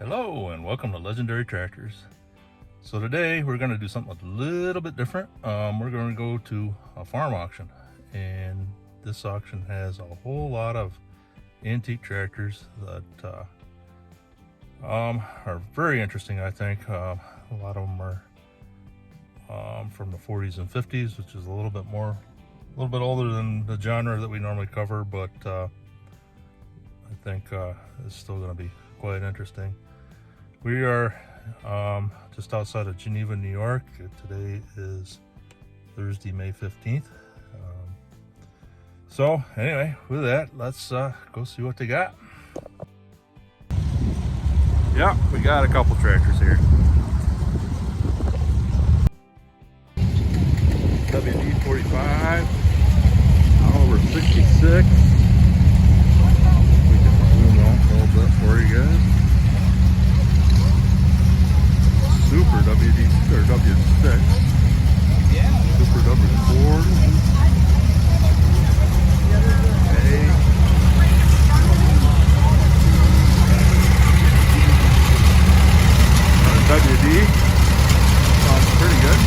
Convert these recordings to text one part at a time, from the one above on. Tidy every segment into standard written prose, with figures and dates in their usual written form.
Hello and welcome to Legendary Tractors. So today we're going to do something a little bit different. We're going to go to a farm auction, and this auction has a whole lot of antique tractors that are very interesting. I think a lot of them are from the 40s and 50s, which is a little bit older than the genre that we normally cover, but I think it's still going to be quite interesting. We are just outside of Geneva, New York. Today is Thursday, May 15th. So anyway, with that, let's go see what they got. Yeah, we got a couple tractors here. WD-45, over 66. We can zoom out a little bit for you guys. Super WD or W6, Super W4, A, WD, sounds pretty good.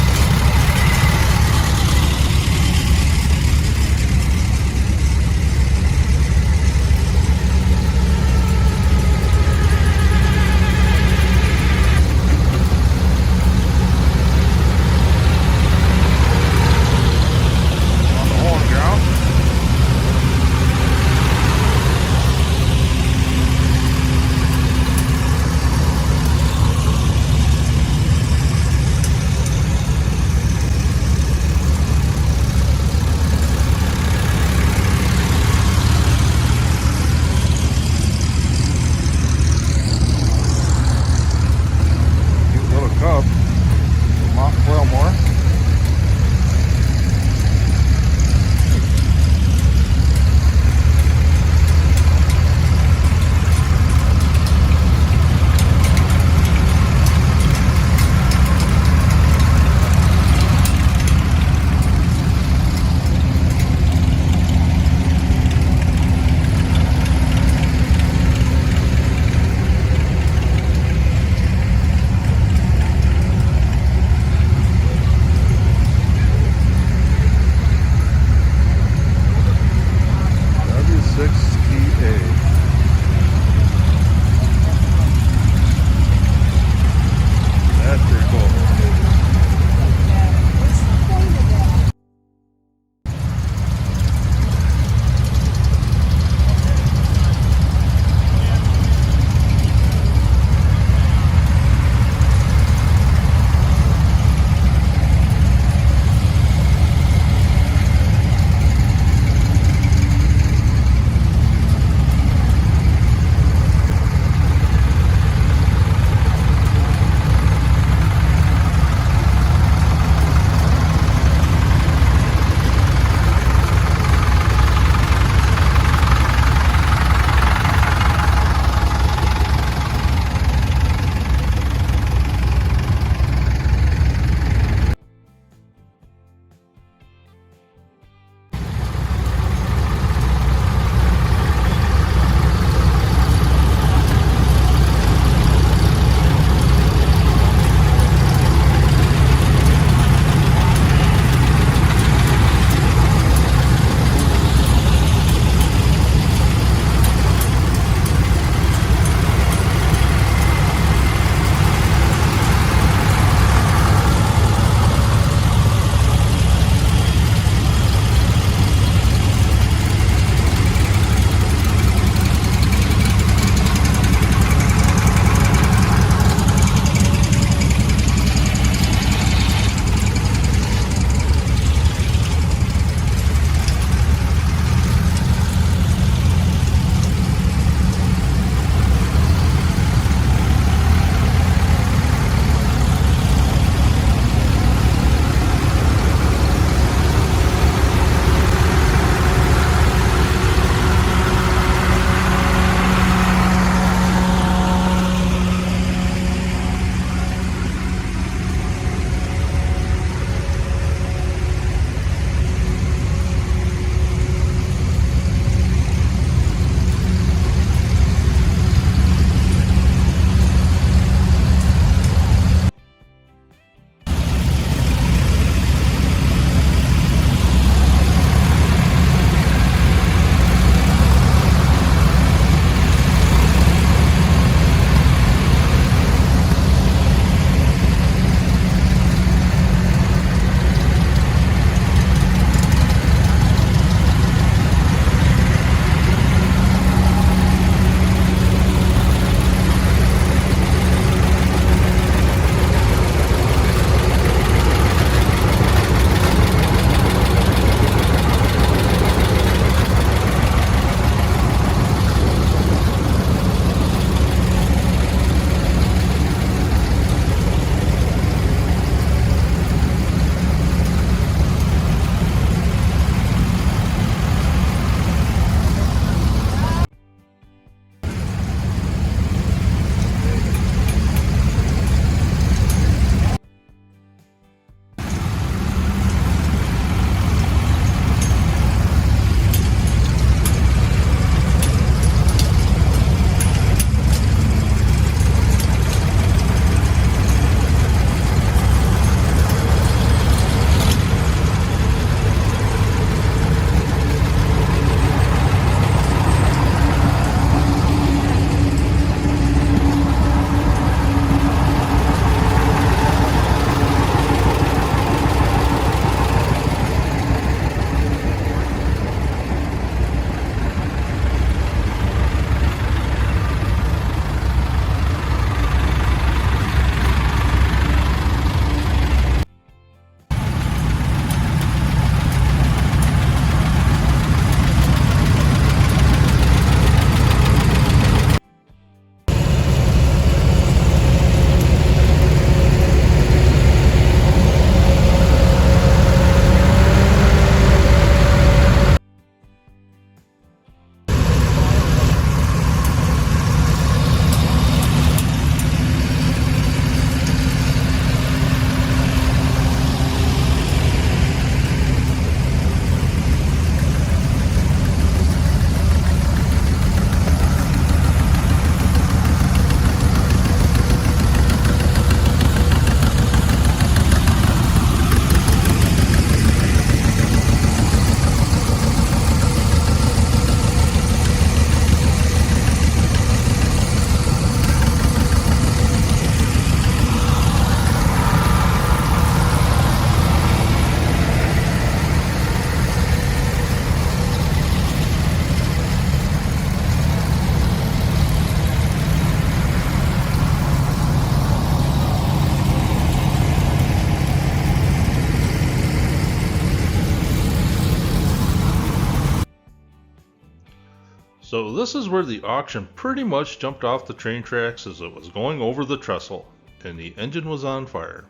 So this is where the auction pretty much jumped off the train tracks as it was going over the trestle, and the engine was on fire.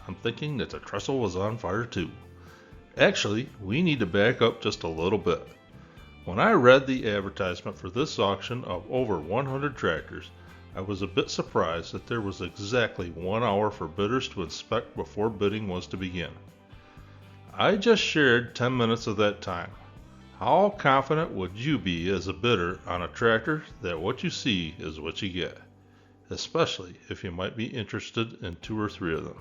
I'm thinking that the trestle was on fire too. Actually, we need to back up just a little bit. When I read the advertisement for this auction of over 100 tractors, I was a bit surprised that there was exactly 1 hour for bidders to inspect before bidding was to begin. I just shared 10 minutes of that time. How confident would you be as a bidder on a tractor that what you see is what you get, especially if you might be interested in 2 or 3 of them?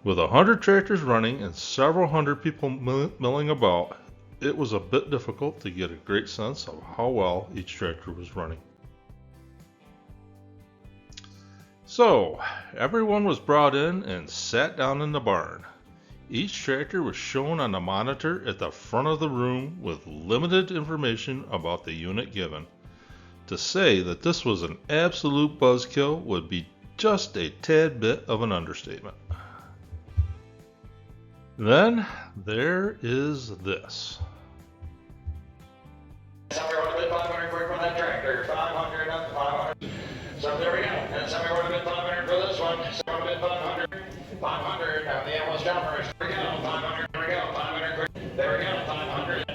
With 100 tractors running and several hundred people milling about, it was a bit difficult to get a great sense of how well each tractor was running. So, everyone was brought in and sat down in the barn. Each tractor was shown on the monitor at the front of the room with limited information about the unit given. To say that this was an absolute buzzkill would be just a tad bit of an understatement. Then there is this. Somebody would have bid 500 quick for that tractor. 500 up to 500. So there we go. And somebody would have bid 500 for this one. Somebody would have bid 500. 500 on the Atlas jumpers. There we go. 500. There we go. 500 quick. There we go. 500.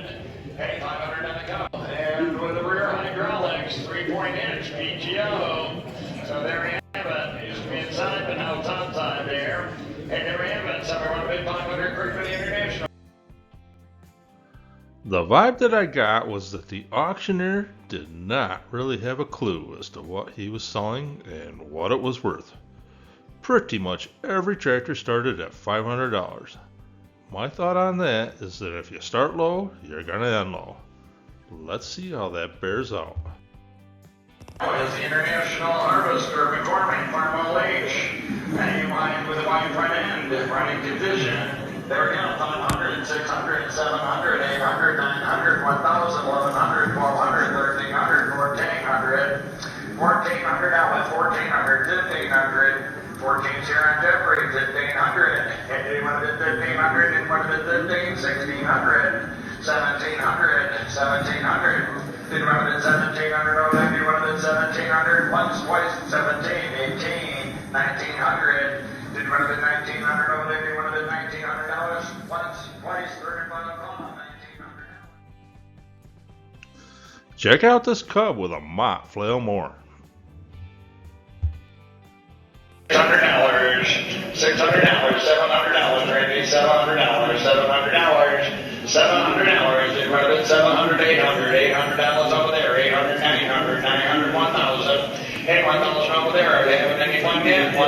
Hey, 500 on the go. And with the rear hydraulics, 3-point-inch PTO. So there we have it. It used to be inside, but now it's outside there. And there we have it. Somebody would have bid 500 quick for the International. The vibe that I got was that the auctioneer did not really have a clue as to what he was selling and what it was worth. Pretty much every tractor started at $500. My thought on that is that if you start low, you're going to end low. Let's see how that bears out. Is the International Harvester McCormick Farmall H. And you wind with a wide front end, running condition. There we go, 500, 600, 700, 800, 900, 1,000, 1,100, 1,200, 1,300, 1,400, 1,400 outlet, 1,400, 1,500, 14's here on Jeffrey, 1,500, and you want to bid 1,500, and want to bid 15, 1,600, 1,700, 1,700, did you want to bid 1,700 over there, do you want to bid 1,700, once, twice, 17, 18, 1,900, did you want to bid 1,900 over there, do you want to bid $1,900, once, twice, 35, 1,900. Check out this cub with a mott flail mower. $600, $600, $700, Randy, $700, $700, $700, did you want to bid 700, 800, $800 over there, 800, 900, 900, 1,000. Hey, 1,000 over there. Are they having anyone yet? $1,000.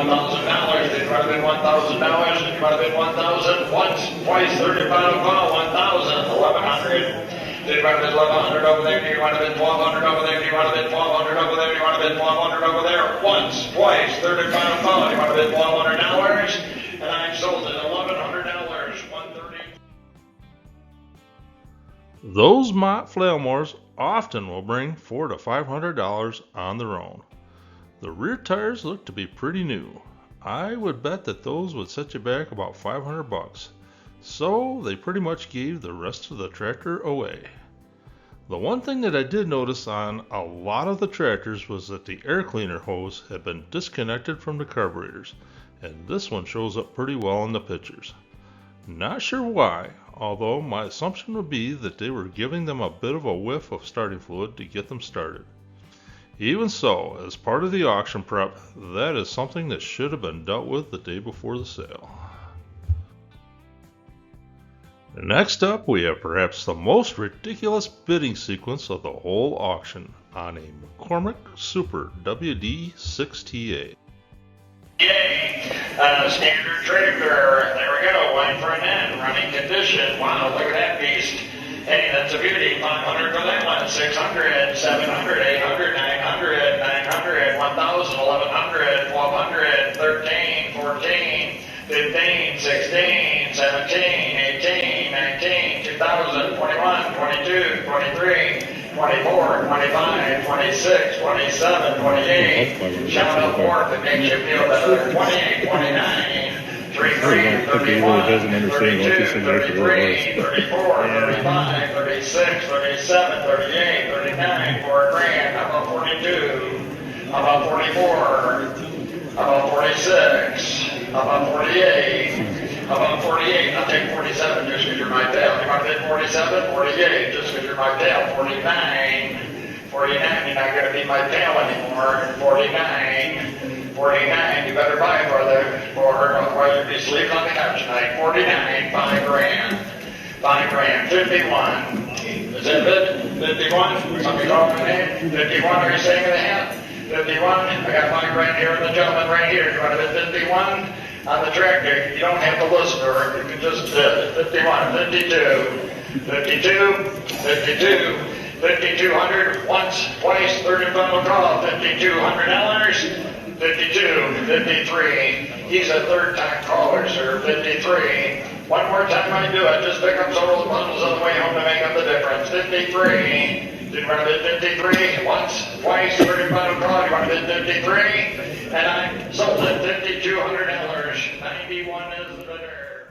Did you want to bid $1,000? Did you want to bid 1,000? Once, twice, 35 call, 1,000, 1,100. Did you want to bid 1,100 over there? Do you want to bid 1,200 over there? Do you want to bid 1,200 over there? Do you want to bid 1,200 over there? Once, twice, 35 call. Do you want to bid $1,200? And I've sold it $1,100, 130. Those mott flail mowers often will bring $400 to $500 on their own. The rear tires look to be pretty new. I would bet that those would set you back about $500. So they pretty much gave the rest of the tractor away. The one thing that I did notice on a lot of the tractors was that the air cleaner hose had been disconnected from the carburetors, and this one shows up pretty well in the pictures. Not sure why, although my assumption would be that they were giving them a bit of a whiff of starting fluid to get them started. Even so, as part of the auction prep, that is something that should have been dealt with the day before the sale. Next up, we have perhaps the most ridiculous bidding sequence of the whole auction on a McCormick Super WD6TA. Yay! Standard tractor. There we go. Wide front end. Running condition. Wow, look at that beast. Hey, that's a beauty. 500 for that one. 600, 700, 800, 900, 900, 1,000, 1,100, 1,200, 13, 14, 15, 16, 17, 18, 19, 2000, 21, 22, 23, 24, 25, 26, 27, 28. Shout out more if it makes you feel better. 28, 29. 33, 31, 32, 33, 34, 35, 36, 37, 38, 39, $4,000. How about 42? How about 44? How about 46? How about 48? How about 48? I'll take 47 just because you're my tail. You want to bid 47? 48 just because you're my tail. 49. 49, you're not going to be my tail anymore. 49. 49, you better buy for otherwise you'll be sleeping on the couch tonight. 49, $5,000. $5,000. 51. Is that bid? 51? Somebody call my name? 51, are you saying that? 51? I got $5,000 here and the gentleman right here. You want to bid 51? On the tractor, you don't have to listen to her. You can just bid. 51, 52. 52, 52. 5,200, once, twice, third and final call, $5,200. 52, 53. He's a third time caller, sir. 53. One more time I do it. Just pick up several bundles on the way home to make up the difference. 53. Did you want to bid 53? Once, twice, third and final call. You want to bid 53? And I sold it $5,200. 91 is the bidder.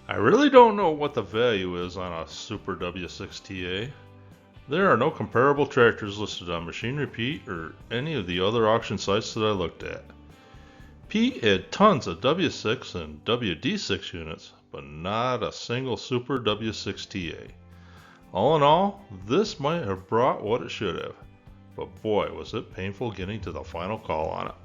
I really don't know what the value is on a Super W6TA. There are no comparable tractors listed on Machinery Pete or any of the other auction sites that I looked at. Pete had tons of W6 and WD6 units, but not a single Super W6TA. All in all, this might have brought what it should have, but boy was it painful getting to the final call on it.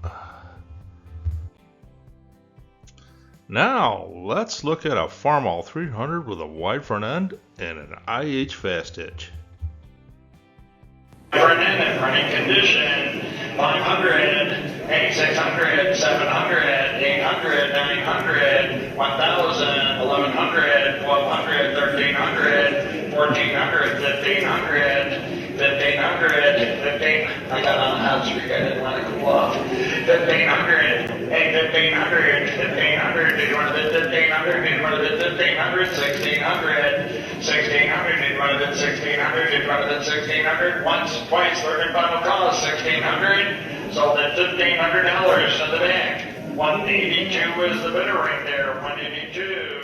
Now, let's look at a Farmall 300 with a wide front end and an IH fast hitch. Front end and running condition, 500, 600, 700, 800, 900, 1,000, 1,100, 1,200, 1,300, 1,400, 1,500, 1,500, 15. I got on a hot streak. I didn't want to cool off. 1,500. Hey, 1,500. 1,500. Did you want to bid 1,500? Did you want to bid 1,500? 1,600. 1,600. Did you want to bid 1,600? Did you want to bid 1,600? Once, twice, third and final call. 1,600. Sold at $1,500 to the bank. 182 is the bidder right there. 182.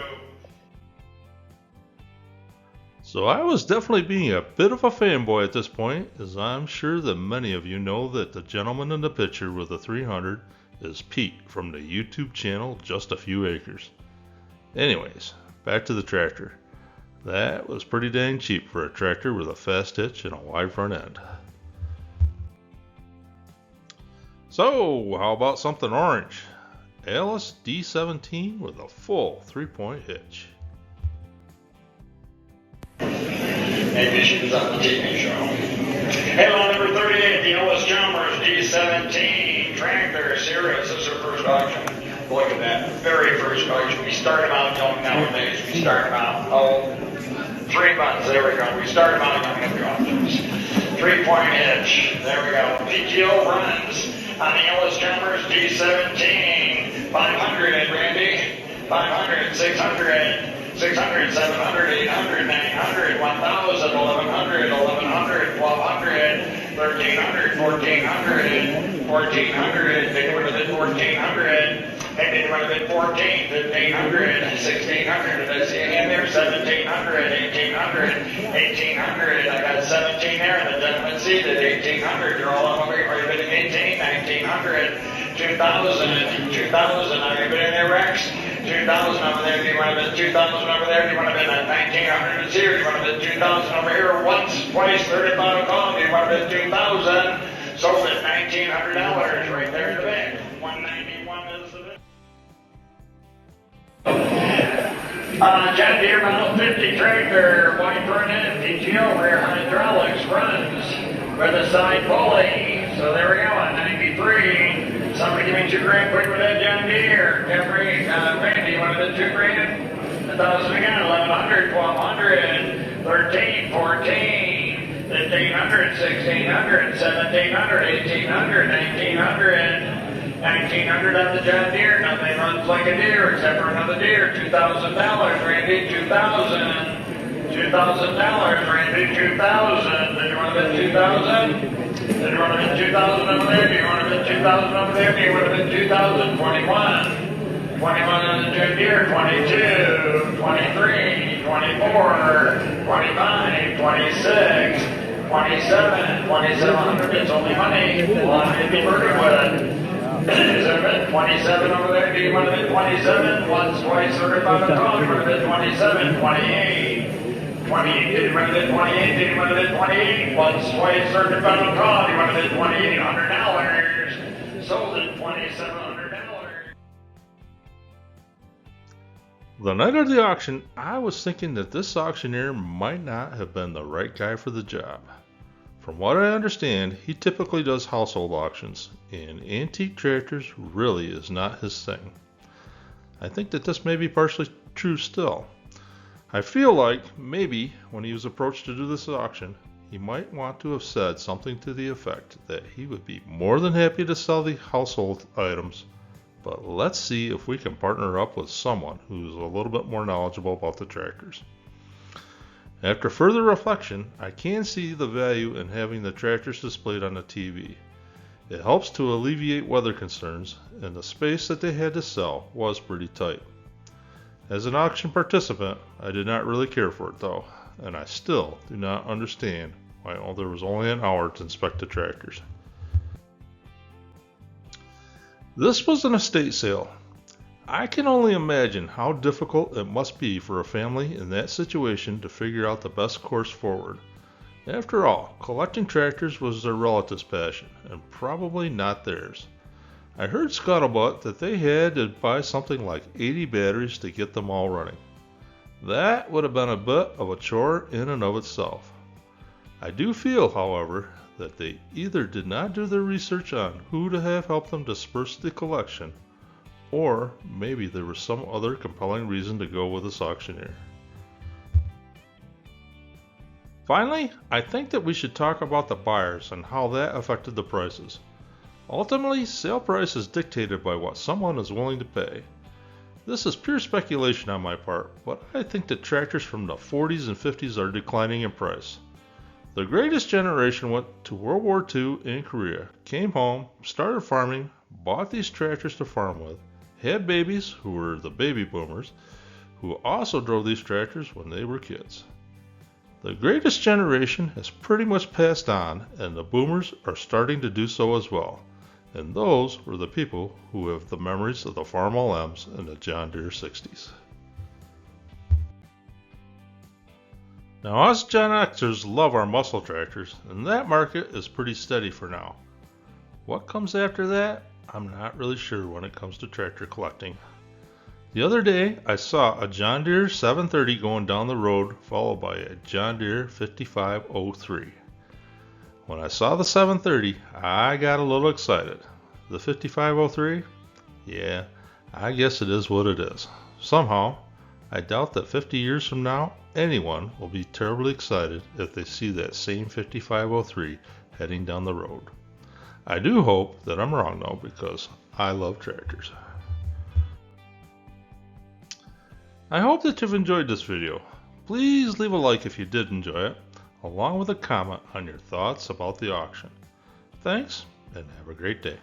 So I was definitely being a bit of a fanboy at this point, as I'm sure that many of you know that the gentleman in the picture with the 300 is Pete from the YouTube channel Just a Few Acres. Anyways, back to the tractor. That was pretty dang cheap for a tractor with a fast hitch and a wide front end. So how about something orange? Alice D17 with a full 3-point hitch. Emissions on the TV show. Headline number 38, the Ellis Chalmers D17 tractor series. This is our first auction. Look at that, very first auction. We start them out young nowadays. We start them out, 3 months. There we go. We start them out young at the auctions. 3-point hitch. There we go. PTO runs on the Ellis Chalmers D17. 500, Randy. 500, 600. 600, 700, 800, 900, 1,000, 1,100, 1,100, 1,200, 1,300, 1,400, 1,400, they want to bid 1,400, and they want to bid 14, 1,500, 1,600, did I see a hand there? 1,700, 1,800, 1,800, I got 17 there, and the gentleman seated, 1,800, you're all on over here, are you bidding 18, 1,900, 2,000, 2,000, are you bidding there, Rex? 2,000 over there, do you want to bid 2,000 over there? Do you want to bid 1,900 is here? Do you want to bid 2,000 over here? Once, twice, 30 final call. Do you want to bid 2,000? Sold at $1,900 right there in the bank. 191 is the bid. John Deere Model 50 tractor, wide front end, PTO, rear hydraulics, runs with a side pulley. So there we go, on 93. Somebody give me $2,000 quick with that John Deere. Jeffrey, Randy, you want to bid $2,000? 1,000 again, 1,100, 1,200, 13, 14, 1,500, 1,600, 1,700, 1,800, 1,900, 1,900 on the John Deere. Nothing runs like a deer except for another deer. $2,000, Randy, 2,000. $2,000, Randy, 2,000. Did you want to bid 2,000? Did you want to bid 2,000 over there? Do you want to bid 2,000 over there? Do you want to bid 2,000? 21. 21 on the John Deere. 22. 23. 24. 25. 26. 27. 2,700 bids. Only money. One in the Bergenwood. Is there a bid 27 over there? Do you want to bid 27? Once, twice, or about a call for bid 27. 28. 28. Did you want to bid 28? Did you want to bid 28? Once, twice, or about a call. Do you want to bid 28? $100. Sold at $2,700. The night of the auction, I was thinking that this auctioneer might not have been the right guy for the job. From what I understand, he typically does household auctions, and antique tractors really is not his thing. I think that this may be partially true still. I feel like maybe when he was approached to do this auction, he might want to have said something to the effect that he would be more than happy to sell the household items, but let's see if we can partner up with someone who's a little bit more knowledgeable about the tractors. After further reflection, I can see the value in having the tractors displayed on the TV. It helps to alleviate weather concerns, and the space that they had to sell was pretty tight. As an auction participant, I did not really care for it though, and I still do not understand why there was only an hour to inspect the tractors. This was an estate sale. I can only imagine how difficult it must be for a family in that situation to figure out the best course forward. After all, collecting tractors was their relative's passion, and probably not theirs. I heard scuttlebutt that they had to buy something like 80 batteries to get them all running. That would have been a bit of a chore in and of itself. I do feel, however, that they either did not do their research on who to have help them disperse the collection, or maybe there was some other compelling reason to go with this auctioneer. Finally, I think that we should talk about the buyers and how that affected the prices. Ultimately, sale price is dictated by what someone is willing to pay. This is pure speculation on my part, but I think that tractors from the 40s and 50s are declining in price. The greatest generation went to World War II in Korea, came home, started farming, bought these tractors to farm with, had babies who were the baby boomers, who also drove these tractors when they were kids. The greatest generation has pretty much passed on, and the boomers are starting to do so as well. And those were the people who have the memories of the Farmall M's and the John Deere 60s. Now, us Gen Xers love our muscle tractors, and that market is pretty steady for now. What comes after that? I'm not really sure when it comes to tractor collecting. The other day, I saw a John Deere 730 going down the road, followed by a John Deere 5503. When I saw the 730, I got a little excited. The 5503? Yeah, I guess it is what it is. Somehow, I doubt that 50 years from now, anyone will be terribly excited if they see that same 5503 heading down the road. I do hope that I'm wrong though, because I love tractors. I hope that you've enjoyed this video. Please leave a like if you did enjoy it, along with a comment on your thoughts about the auction. Thanks, and have a great day.